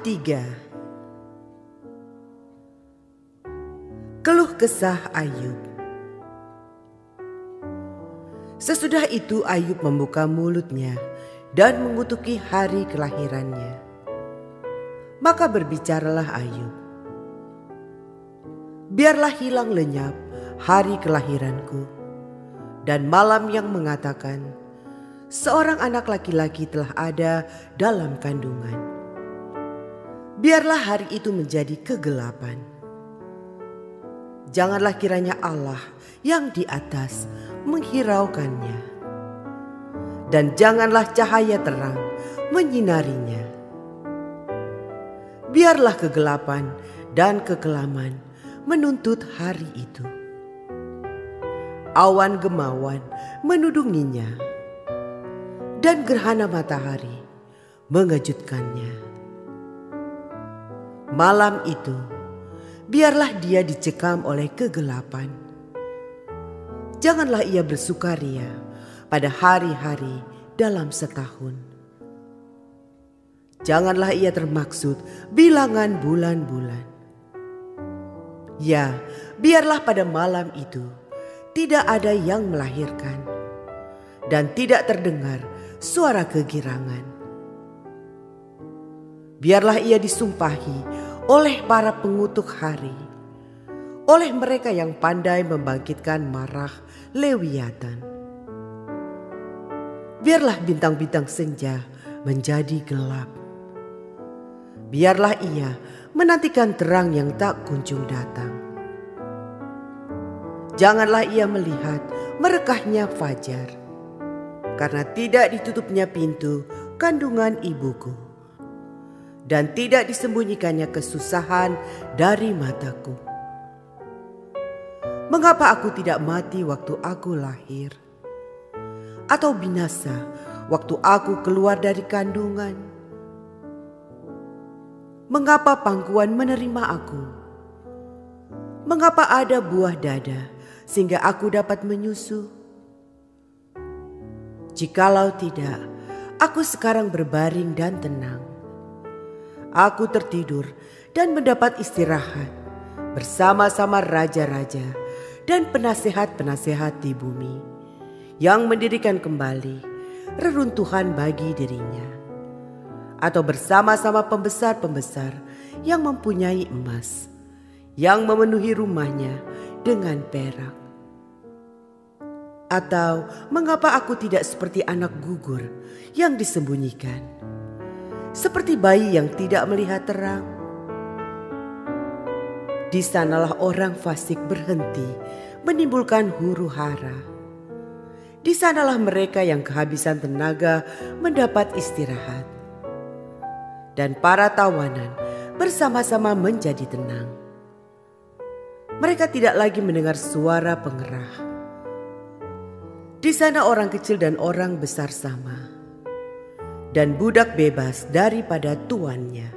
3. Keluh kesah Ayub. Sesudah itu Ayub membuka mulutnya dan mengutuki hari kelahirannya. Maka berbicaralah Ayub, biarlah hilang lenyap hari kelahiranku, dan malam yang mengatakan seorang anak laki-laki telah ada dalam kandungan. Biarlah hari itu menjadi kegelapan. Janganlah kiranya Allah yang di atas menghiraukannya, dan janganlah cahaya terang menyinarinya. Biarlah kegelapan dan kekelaman menuntut hari itu. Awan gemawan menudunginya, dan gerhana matahari mengejutkannya. Malam itu biarlah dia dicekam oleh kegelapan. Janganlah ia bersukaria pada hari-hari dalam setahun. Janganlah ia termaksud bilangan bulan-bulan. Ya, biarlah pada malam itu tidak ada yang melahirkan, dan tidak terdengar suara kegirangan. Biarlah ia disumpahi oleh para pengutuk hari, oleh mereka yang pandai membangkitkan marah Lewiatan. Biarlah bintang-bintang senja menjadi gelap. Biarlah ia menantikan terang yang tak kunjung datang. Janganlah ia melihat merekahnya fajar, karena tidak ditutupnya pintu kandungan ibuku, dan tidak disembunyikannya kesusahan dari mataku. Mengapa aku tidak mati waktu aku lahir, atau binasa waktu aku keluar dari kandungan? Mengapa pangkuan menerima aku? Mengapa ada buah dada sehingga aku dapat menyusu? Jikalau tidak, aku sekarang berbaring dan tenang. Aku tertidur dan mendapat istirahat bersama-sama raja-raja dan penasehat-penasehat di bumi yang mendirikan kembali reruntuhan bagi dirinya, atau bersama-sama pembesar-pembesar yang mempunyai emas, yang memenuhi rumahnya dengan perak. Atau mengapa aku tidak seperti anak gugur yang disembunyikan, seperti bayi yang tidak melihat terang? Di sanalah orang fasik berhenti menimbulkan huru hara. Di sanalah mereka yang kehabisan tenaga mendapat istirahat, dan para tawanan bersama-sama menjadi tenang. Mereka tidak lagi mendengar suara pengerah. Di sana orang kecil dan orang besar sama, dan budak bebas daripada tuannya.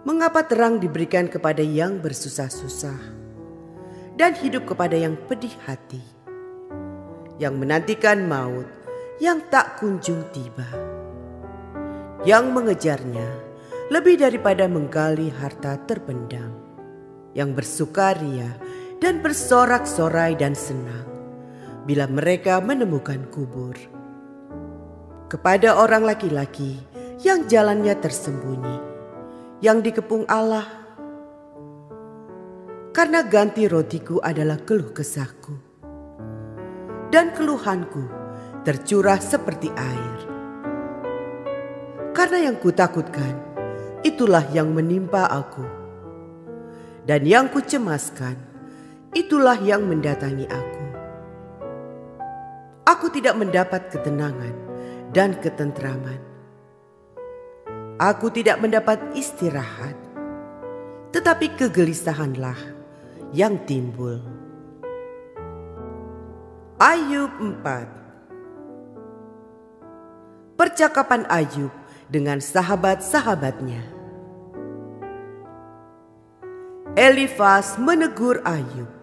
Mengapa terang diberikan kepada yang bersusah-susah, dan hidup kepada yang pedih hati, yang menantikan maut yang tak kunjung tiba, yang mengejarnya lebih daripada menggali harta terpendam, yang bersukaria dan bersorak-sorai dan senang bila mereka menemukan kubur. Kepada orang laki-laki yang jalannya tersembunyi, yang dikepung Allah, karena ganti rotiku adalah keluh kesahku, dan keluhanku tercurah seperti air. Karena yang kutakutkan, itulah yang menimpa aku, dan yang kucemaskan, itulah yang mendatangi aku. Aku tidak mendapat ketenangan dan ketentraman. Aku tidak mendapat istirahat, tetapi kegelisahanlah yang timbul. Ayub 4. Percakapan Ayub dengan sahabat-sahabatnya. Elifas menegur Ayub.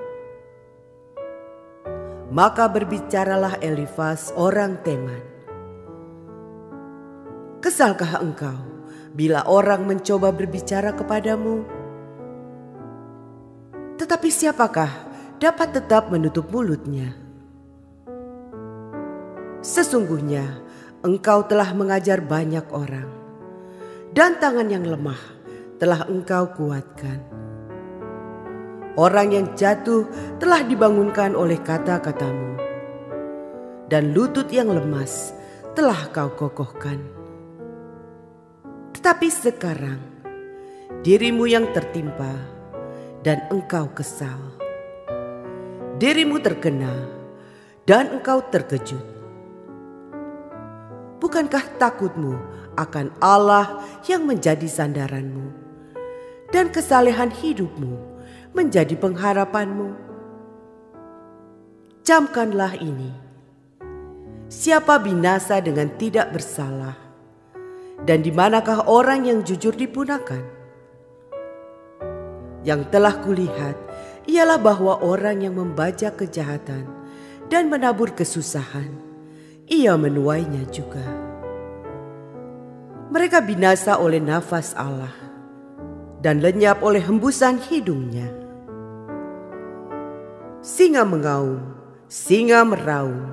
Maka berbicaralah Elifas orang Teman. Kesalkah engkau bila orang mencoba berbicara kepadamu? Tetapi siapakah dapat tetap menutup mulutnya? Sesungguhnya engkau telah mengajar banyak orang, dan tangan yang lemah telah engkau kuatkan. Orang yang jatuh telah dibangunkan oleh kata-katamu, dan lutut yang lemas telah kau kokohkan. Tetapi sekarang dirimu yang tertimpa dan engkau kesal. Dirimu terkena dan engkau terkejut. Bukankah takutmu akan Allah yang menjadi sandaranmu, dan kesalehan hidupmu menjadi pengharapanmu? Camkanlah ini. Siapa binasa dengan tidak bersalah, dan di manakah orang yang jujur dipunahkan? Yang telah kulihat ialah bahwa orang yang membajak kejahatan dan menabur kesusahan, ia menuainya juga. Mereka binasa oleh nafas Allah dan lenyap oleh hembusan hidungnya. Singa mengaum, singa meraung,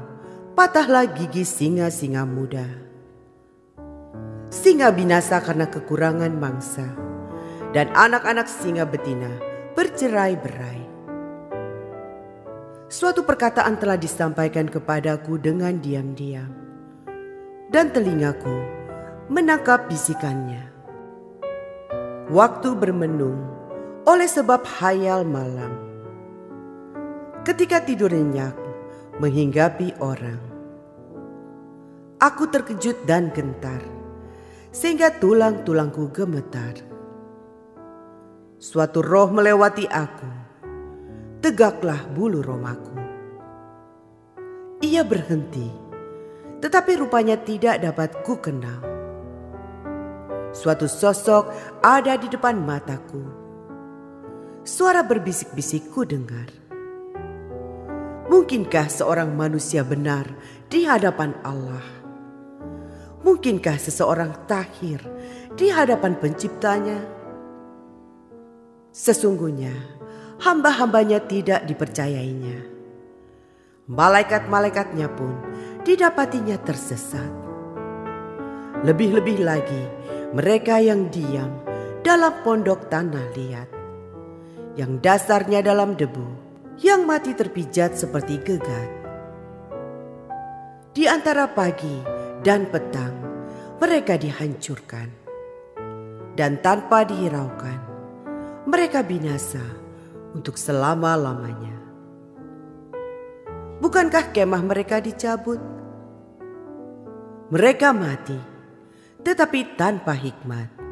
patahlah gigi singa-singa muda. Singa binasa karena kekurangan mangsa, dan anak-anak singa betina bercerai-berai. Suatu perkataan telah disampaikan kepadaku dengan diam-diam, dan telingaku menangkap bisikannya. Waktu bermenung oleh sebab hayal malam, ketika tidur nyenyak menghinggapi orang. Aku terkejut dan gentar, sehingga tulang-tulangku gemetar. Suatu roh melewati aku, tegaklah bulu romaku. Ia berhenti, tetapi rupanya tidak dapat ku kenal. Suatu sosok ada di depan mataku. Suara berbisik-bisik ku dengar. Mungkinkah seorang manusia benar di hadapan Allah? Mungkinkah seseorang tahir di hadapan penciptanya? Sesungguhnya hamba-hambanya tidak dipercayainya. Malaikat-malaikatnya pun didapatinya tersesat. Lebih-lebih lagi mereka yang diam dalam pondok tanah liat, yang dasarnya dalam debu, yang mati terpijat seperti gegat. Di antara pagi dan petang mereka dihancurkan, dan tanpa dihiraukan mereka binasa untuk selama-lamanya. Bukankah kemah mereka dicabut? Mereka mati, tetapi tanpa hikmat.